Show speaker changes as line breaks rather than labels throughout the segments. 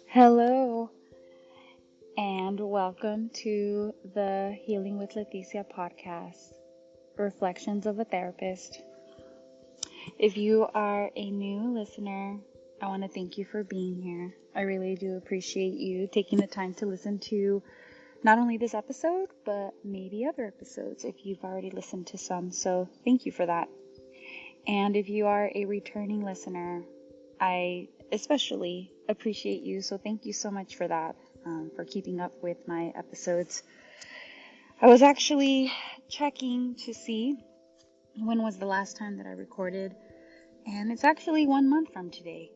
Hello, and welcome to the Healing with Leticia podcast, Reflections of a Therapist. If you are a new listener, I want to thank you for being here. I really do appreciate you taking the time to listen to not only this episode, but maybe other episodes if you've already listened to some. So thank you for that. And if you are a returning listener, I especially appreciate you. So thank you so much for that, for keeping up with my episodes. I was actually checking to see when was the last time that I recorded, and it's actually 1 month from today.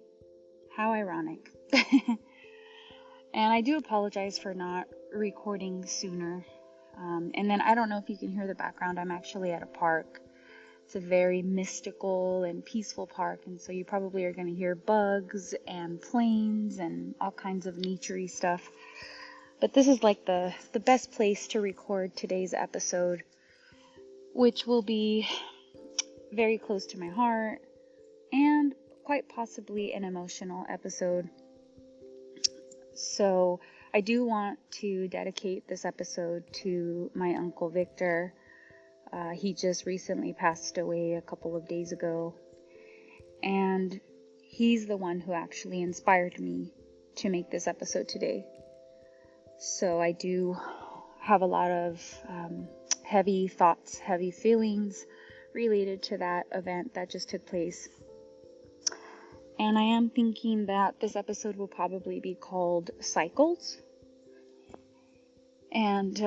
How ironic. And I do apologize for not recording sooner. And then I don't know if you can hear the background. I'm actually at a park. It's a very mystical and peaceful park, and so you probably are going to hear bugs and planes and all kinds of nature-y stuff. But this is like the best place to record today's episode, which will be very close to my heart and quite possibly an emotional episode. So I do want to dedicate this episode to my Uncle Victor. He just recently passed away a couple of days ago, and he's the one who actually inspired me to make this episode today. So I do have a lot of heavy thoughts, heavy feelings related to that event that just took place. And I am thinking that this episode will probably be called Cycles. And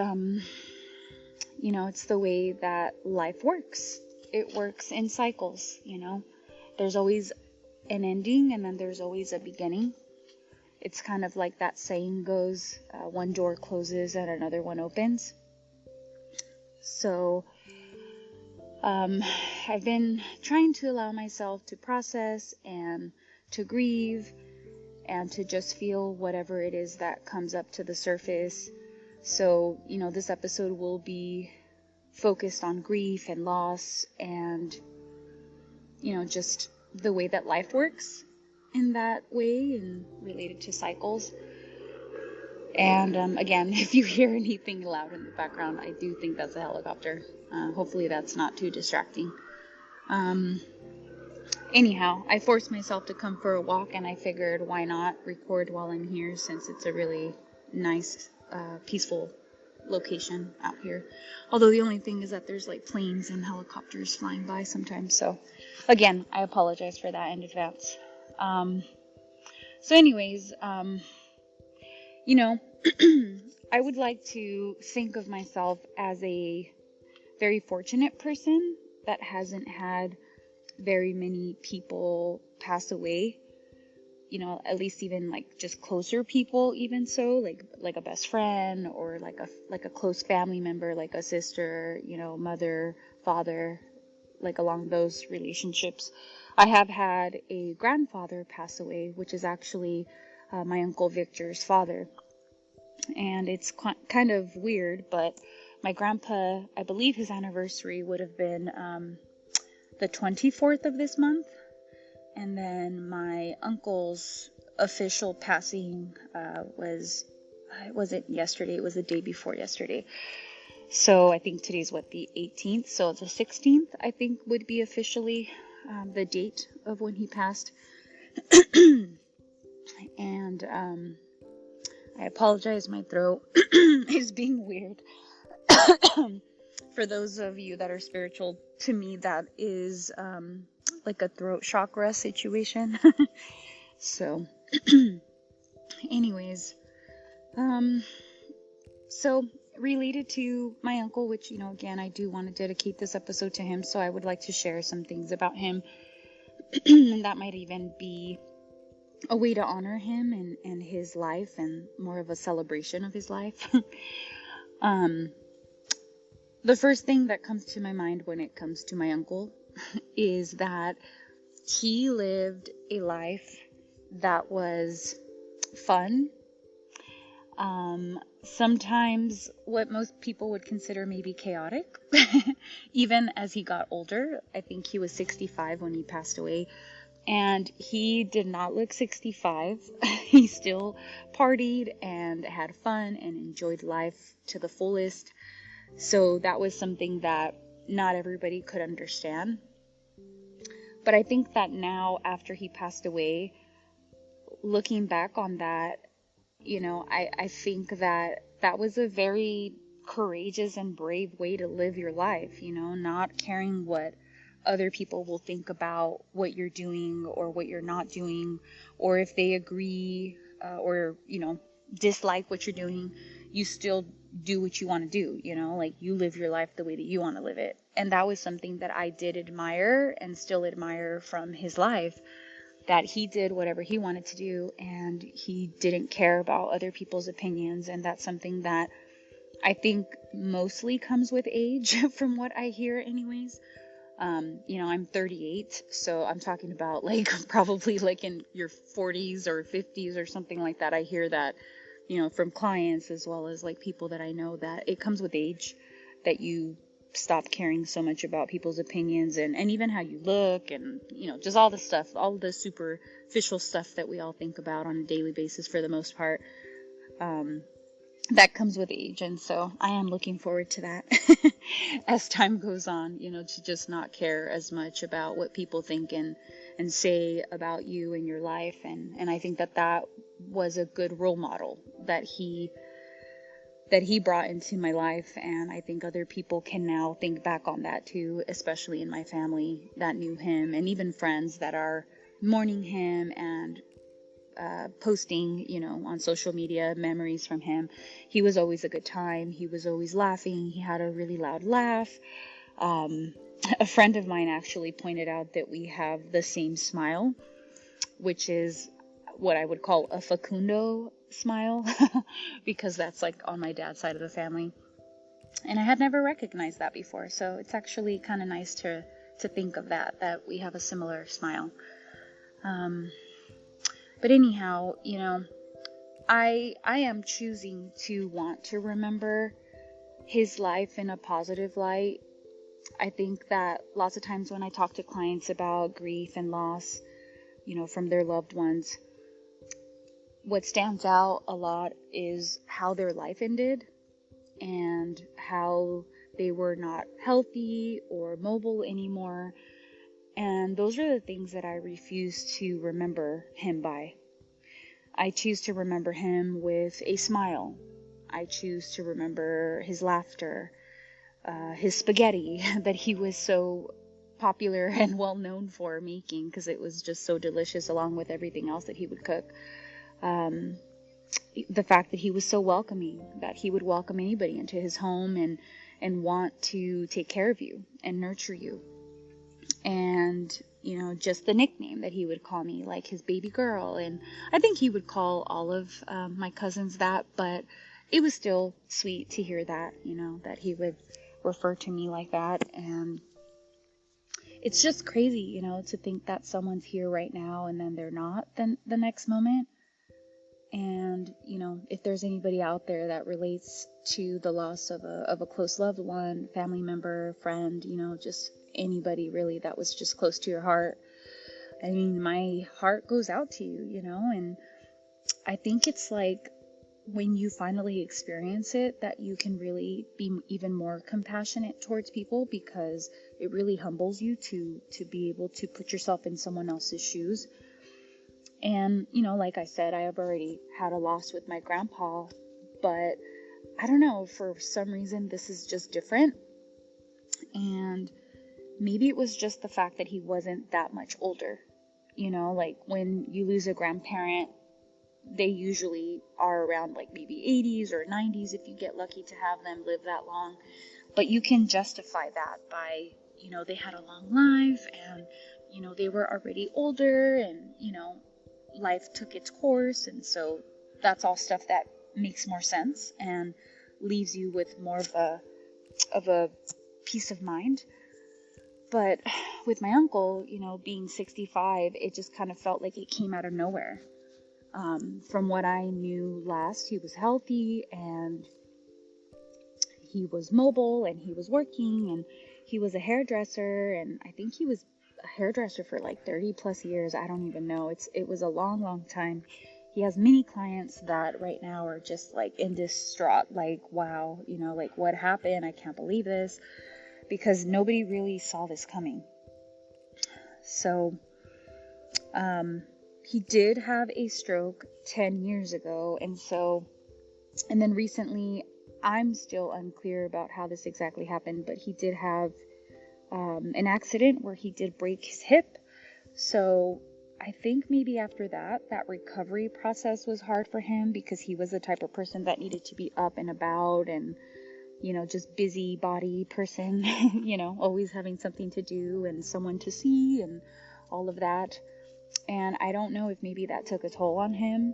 it's the way that life works. It works in cycles, There's always an ending, and then there's always a beginning. It's kind of like that saying goes, one door closes and another one opens. So, I've been trying to allow myself to process and to grieve and to just feel whatever it is that comes up to the surface. So, this episode will be focused on grief and loss and, just the way that life works in that way and related to cycles. And, again, if you hear anything loud in the background, I do think that's a helicopter. Hopefully that's not too distracting. Anyhow, I forced myself to come for a walk, and I figured why not record while I'm here, since it's a really nice, peaceful location out here. Although the only thing is that there's like planes and helicopters flying by sometimes. So again, I apologize for that in advance. So anyways, I would like to think of myself as a very fortunate person that hasn't had very many people pass away. At least even like just closer people, even so, like a best friend or like a close family member, like a sister, mother, father, like along those relationships. I have had a grandfather pass away, which is actually my Uncle Victor's father. And it's kind of weird, but my grandpa, I believe his anniversary would have been the 24th of this month. And then my uncle's official passing it wasn't yesterday, it was the day before yesterday. So I think today's the 18th, so the 16th I think would be officially the date of when he passed. And I apologize, my throat is being weird. For those of you that are spiritual, to me that is like a throat chakra situation. So anyways, so related to my uncle, which, again, I do want to dedicate this episode to him, so I would like to share some things about him. And that might even be a way to honor him and his life, and more of a celebration of his life. The first thing that comes to my mind when it comes to my uncle is that he lived a life that was fun, sometimes what most people would consider maybe chaotic. Even as he got older, I think he was 65 when he passed away, and he did not look 65. He still partied and had fun and enjoyed life to the fullest. So that was something that not everybody could understand. But I think that now, after he passed away, looking back on that, I think that that was a very courageous and brave way to live your life, not caring what other people will think about what you're doing or what you're not doing, or if they agree or, dislike what you're doing. You still do what you want to do, like you live your life the way that you want to live it. And that was something that I did admire and still admire from his life, that he did whatever he wanted to do and he didn't care about other people's opinions. And that's something that I think mostly comes with age from what I hear anyways. I'm 38, so I'm talking about like probably like in your 40s or 50s or something like that. I hear that, from clients as well as like people that I know, that it comes with age, that you stop caring so much about people's opinions and even how you look and, just all the stuff, all the superficial stuff that we all think about on a daily basis for the most part. That comes with age. And so I am looking forward to that as time goes on, to just not care as much about what people think and say about you and your life. And I think that was a good role model that he brought into my life. And I think other people can now think back on that too, especially in my family that knew him, and even friends that are mourning him and posting, on social media memories from him. He was always a good time. He was always laughing. He had a really loud laugh. A friend of mine actually pointed out that we have the same smile, which is what I would call a Facundo smile, because that's like on my dad's side of the family. And I had never recognized that before. So it's actually kind of nice to think of that we have a similar smile. But anyhow, I am choosing to want to remember his life in a positive light. I think that lots of times when I talk to clients about grief and loss, from their loved ones, what stands out a lot is how their life ended and how they were not healthy or mobile anymore. And those are the things that I refuse to remember him by. I choose to remember him with a smile. I choose to remember his laughter, his spaghetti that he was so popular and well known for making, because it was just so delicious along with everything else that he would cook. The fact that he was so welcoming, that he would welcome anybody into his home and want to take care of you and nurture you. And, just the nickname that he would call me, like his baby girl. And I think he would call all of my cousins that, but it was still sweet to hear that, that he would refer to me like that. And it's just crazy, to think that someone's here right now and then they're not then the next moment. And, if there's anybody out there that relates to the loss of a close loved one, family member, friend, just anybody really that was just close to your heart, I mean, my heart goes out to you, and I think it's like when you finally experience it that you can really be even more compassionate towards people, because it really humbles you to be able to put yourself in someone else's shoes. And, like I said, I have already had a loss with my grandpa, but I don't know, for some reason, this is just different. And maybe it was just the fact that he wasn't that much older. Like when you lose a grandparent, they usually are around like maybe 80s or 90s if you get lucky to have them live that long. But you can justify that by, they had a long life and, they were already older and, life took its course. And so that's all stuff that makes more sense and leaves you with more of a peace of mind. But with my uncle, being 65, it just kind of felt like it came out of nowhere. From what I knew last, he was healthy and he was mobile and he was working and he was a hairdresser, and I think he was a hairdresser for like 30 plus years. I don't even know. It was a long time. He has many clients that right now are just like in distraught, like, wow, like what happened? I can't believe this, because nobody really saw this coming. So, he did have a stroke 10 years ago. And then recently, I'm still unclear about how this exactly happened, but he did have an accident where he did break his hip. So I think maybe after that recovery process was hard for him, because he was the type of person that needed to be up and about and, just busy body person, always having something to do and someone to see and all of that. And I don't know if maybe that took a toll on him,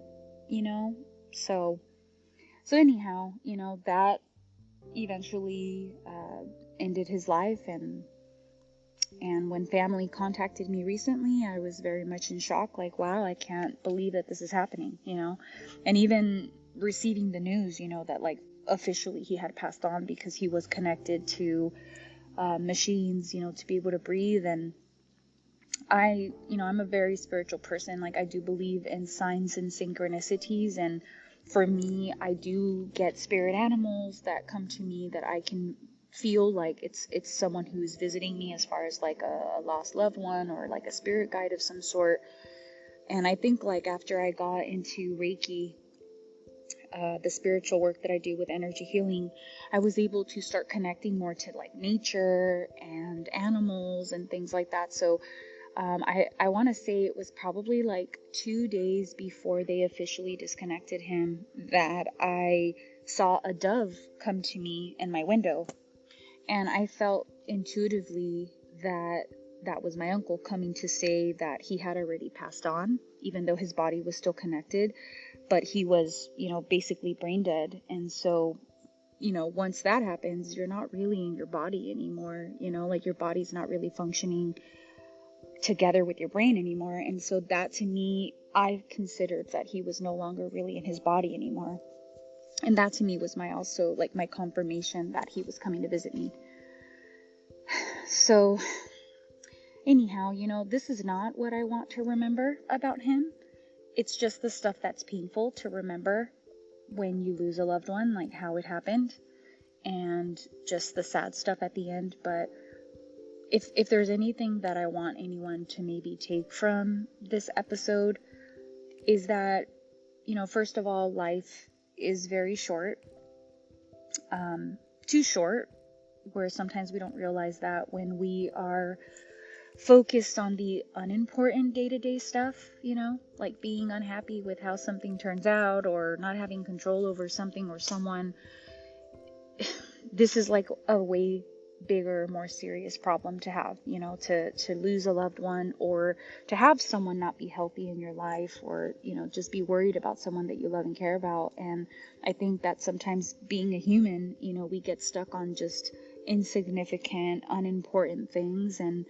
so anyhow, that eventually ended his life. And when family contacted me recently, I was very much in shock, like, wow, I can't believe that this is happening, and even receiving the news, that like officially he had passed on, because he was connected to machines, to be able to breathe. And I'm a very spiritual person. Like, I do believe in signs and synchronicities. And for me, I do get spirit animals that come to me that I can feel like it's someone who's visiting me, as far as like a lost loved one or like a spirit guide of some sort. And I think like after I got into Reiki, the spiritual work that I do with energy healing, I was able to start connecting more to like nature and animals and things like that. So I want to say it was probably like 2 days before they officially disconnected him that I saw a dove come to me in my window. And I felt intuitively that that was my uncle coming to say that he had already passed on, even though his body was still connected, but he was, basically brain dead. And so, once that happens, you're not really in your body anymore, like your body's not really functioning together with your brain anymore. And so that, to me, I considered that he was no longer really in his body anymore. And that to me was my confirmation that he was coming to visit me. So anyhow, this is not what I want to remember about him. It's just the stuff that's painful to remember when you lose a loved one, like how it happened, and just the sad stuff at the end. But if there's anything that I want anyone to maybe take from this episode, is that, first of all, life is very short, too short, where sometimes we don't realize that when we are focused on the unimportant day-to-day stuff, like being unhappy with how something turns out or not having control over something or someone. This is like a way bigger, more serious problem to have, to lose a loved one, or to have someone not be healthy in your life, or, just be worried about someone that you love and care about. And I think that sometimes being a human, we get stuck on just insignificant, unimportant things. And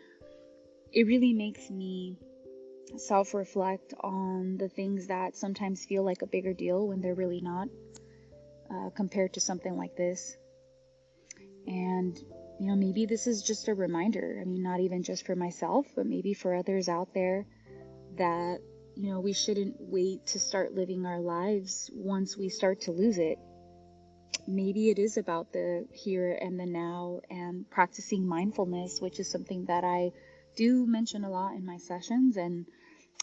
it really makes me self-reflect on the things that sometimes feel like a bigger deal when they're really not, compared to something like this. And maybe this is just a reminder. I mean, not even just for myself, but maybe for others out there, that, we shouldn't wait to start living our lives once we start to lose it. Maybe it is about the here and the now, and practicing mindfulness, which is something that I do mention a lot in my sessions. And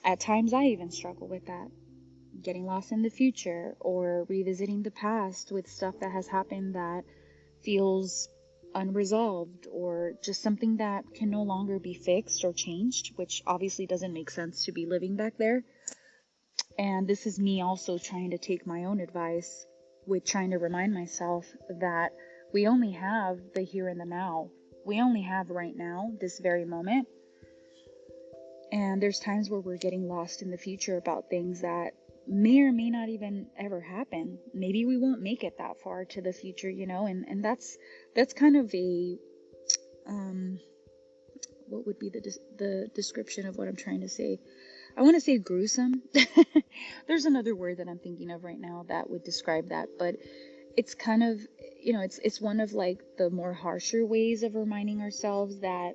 at times I even struggle with that, getting lost in the future or revisiting the past with stuff that has happened that feels unresolved, or just something that can no longer be fixed or changed, which obviously doesn't make sense to be living back there. And this is me also trying to take my own advice with trying to remind myself that we only have the here and the now. We only have right now, this very moment. And there's times where we're getting lost in the future about things that may or may not even ever happen. Maybe we won't make it that far to the future, and that's kind of a, what would be the description of what I'm trying to say? I want to say gruesome. There's another word that I'm thinking of right now that would describe that, but it's kind of, it's one of like the more harsher ways of reminding ourselves that,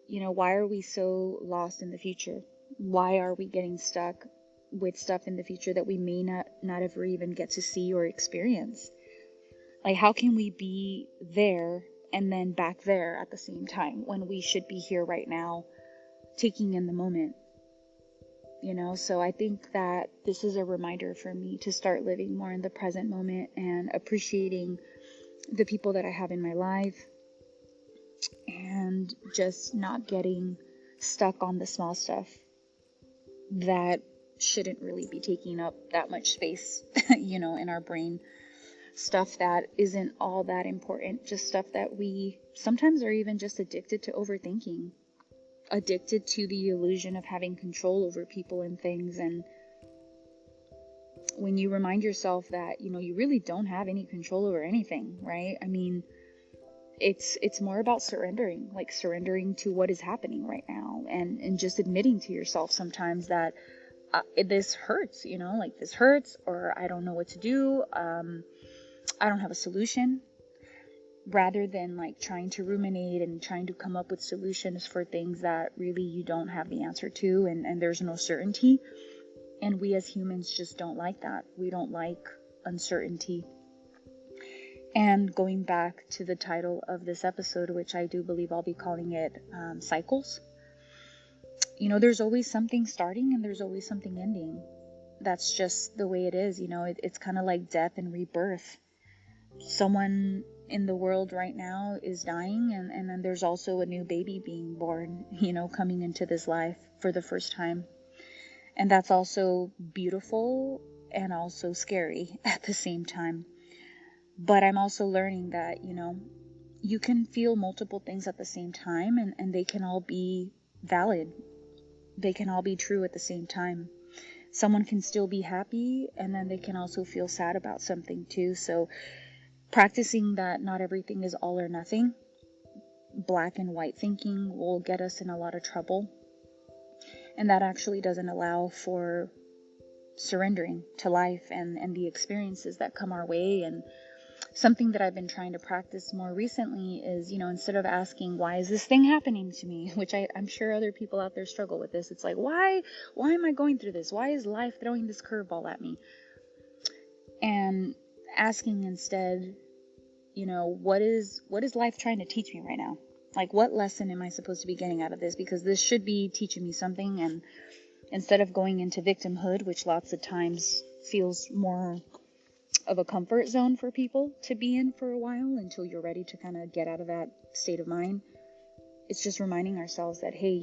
why are we so lost in the future? Why are we getting stuck with stuff in the future that we may not ever even get to see or experience? Like, how can we be there and then back there at the same time when we should be here right now, taking in the moment? So I think that this is a reminder for me to start living more in the present moment and appreciating the people that I have in my life, and just not getting stuck on the small stuff that shouldn't really be taking up that much space, in our brain. Stuff that isn't all that important, just stuff that we sometimes are even just addicted to overthinking, addicted to the illusion of having control over people and things. And when you remind yourself that, you really don't have any control over anything, right? I mean, it's more about surrendering to what is happening right now, and just admitting to yourself sometimes that this hurts, like this hurts, or I don't know what to do. I don't have a solution, rather than like trying to ruminate and trying to come up with solutions for things that really you don't have the answer to, and there's no certainty. And we as humans just don't like that. We don't like uncertainty. And going back to the title of this episode, which I do believe I'll be calling it cycles, there's always something starting and there's always something ending. That's just the way it is. It's kind of like death and rebirth. Someone in the world right now is dying, and then there's also a new baby being born, coming into this life for the first time. And that's also beautiful and also scary at the same time. But I'm also learning that, you can feel multiple things at the same time, and they can all be valid. They can all be true at the same time. Someone can still be happy, and then they can also feel sad about something too. So practicing that not everything is all or nothing, black and white thinking, will get us in a lot of trouble. And that actually doesn't allow for surrendering to life and the experiences that come our way. And something that I've been trying to practice more recently is, instead of asking, why is this thing happening to me? Which I'm sure other people out there struggle with this. It's like, why am I going through this? Why is life throwing this curveball at me? And asking instead, what is life trying to teach me right now? Like, what lesson am I supposed to be getting out of this? Because this should be teaching me something. And instead of going into victimhood, which lots of times feels more of a comfort zone for people to be in for a while until you're ready to kind of get out of that state of mind, it's just reminding ourselves that, hey,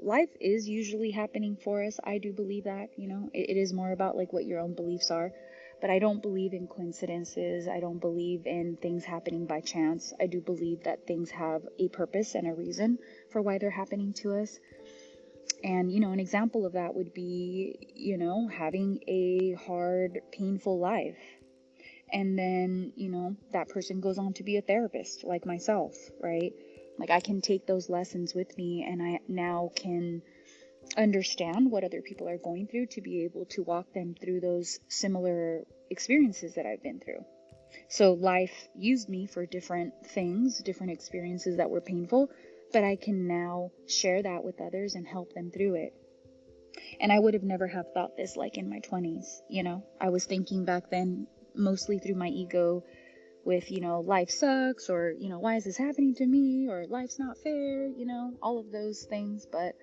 life is usually happening for us. I do believe that, it is more about like what your own beliefs are. But I don't believe in coincidences. I don't believe in things happening by chance. I do believe that things have a purpose and a reason for why they're happening to us. And, an example of that would be, having a hard, painful life. And then, that person goes on to be a therapist like myself, right? Like, I can take those lessons with me, and I now can understand what other people are going through to be able to walk them through those similar experiences that I've been through. So life used me for different things, different experiences that were painful, but I can now share that with others and help them through it. And I would have never have thought this like in my 20s, I was thinking back then mostly through my ego with, life sucks, or, why is this happening to me, or life's not fair, all of those things. But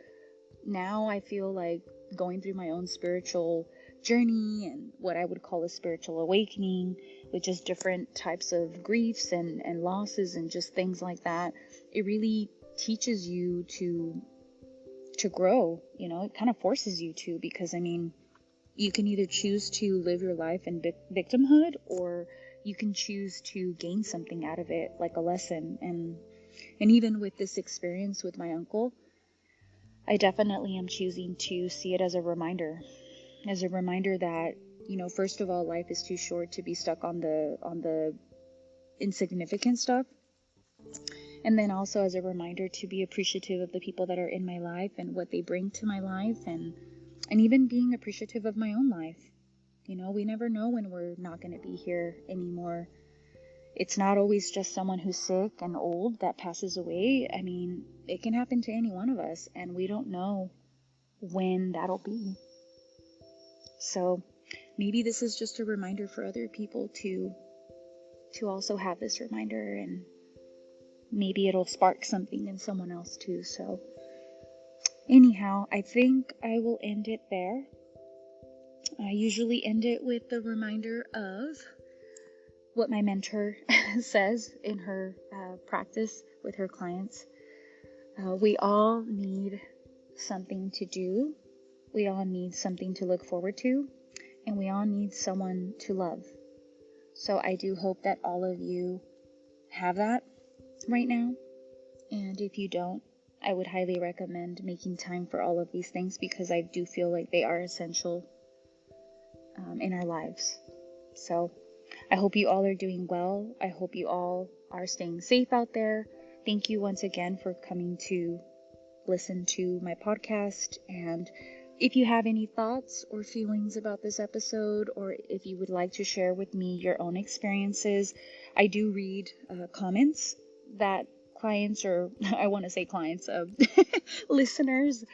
now I feel like going through my own spiritual journey and what I would call a spiritual awakening, with just different types of griefs and losses and just things like that. It really teaches you to grow, it kind of forces you to, because you can either choose to live your life in victimhood, or you can choose to gain something out of it, like a lesson. And even with this experience with my uncle, I definitely am choosing to see it as a reminder that, first of all, life is too short to be stuck on the insignificant stuff. And then also as a reminder to be appreciative of the people that are in my life and what they bring to my life, and even being appreciative of my own life. You know, we never know when we're not going to be here anymore. It's not always just someone who's sick and old that passes away. I mean, it can happen to any one of us, and we don't know when that'll be. So maybe this is just a reminder for other people to also have this reminder, and maybe it'll spark something in someone else too. So anyhow, I think I will end it there. I usually end it with the reminder of what my mentor says in her practice with her clients. We all need something to do. We all need something to look forward to. And we all need someone to love. So I do hope that all of you have that right now. And if you don't, I would highly recommend making time for all of these things, because I do feel like they are essential in our lives. So I hope you all are doing well. I hope you all are staying safe out there. Thank you once again for coming to listen to my podcast. And if you have any thoughts or feelings about this episode, or if you would like to share with me your own experiences, I do read comments that clients, or I want to say clients, listeners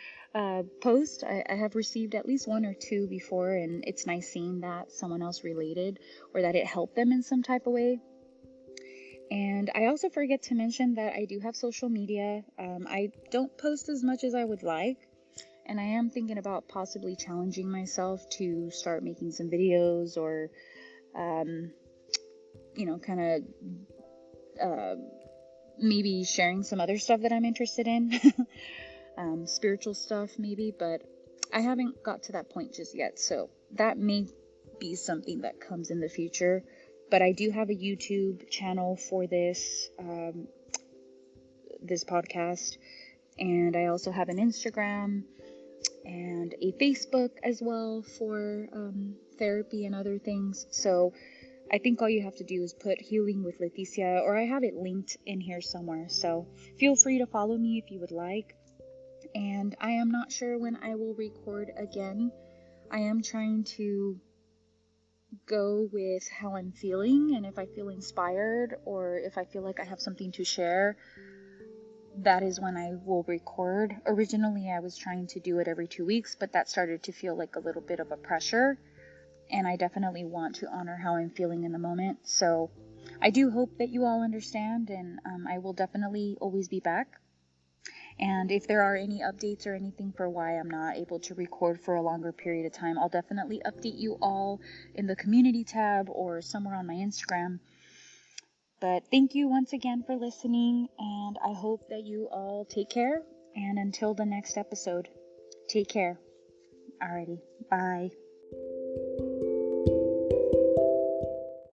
post. I have received at least one or two before, and it's nice seeing that someone else related or that it helped them in some type of way. And I also forget to mention that I do have social media. I don't post as much as I would like, and I am thinking about possibly challenging myself to start making some videos, or kind of maybe sharing some other stuff that I'm interested in. Spiritual stuff maybe, but I haven't got to that point just yet, so that may be something that comes in the future. But I do have a YouTube channel for this podcast, and I also have an Instagram and a Facebook as well for therapy and other things. So I think all you have to do is put Healing with Leticia, or I have it linked in here somewhere. So feel free to follow me if you would like. And I am not sure when I will record again. I am trying to go with how I'm feeling, and if I feel inspired, or if I feel like I have something to share, that is when I will record. Originally, I was trying to do it every 2 weeks, but that started to feel like a little bit of a pressure, and I definitely want to honor how I'm feeling in the moment. So I do hope that you all understand, and I will definitely always be back. And if there are any updates or anything for why I'm not able to record for a longer period of time, I'll definitely update you all in the community tab or somewhere on my Instagram. But thank you once again for listening, and I hope that you all take care. And until the next episode, take care. Alrighty, bye.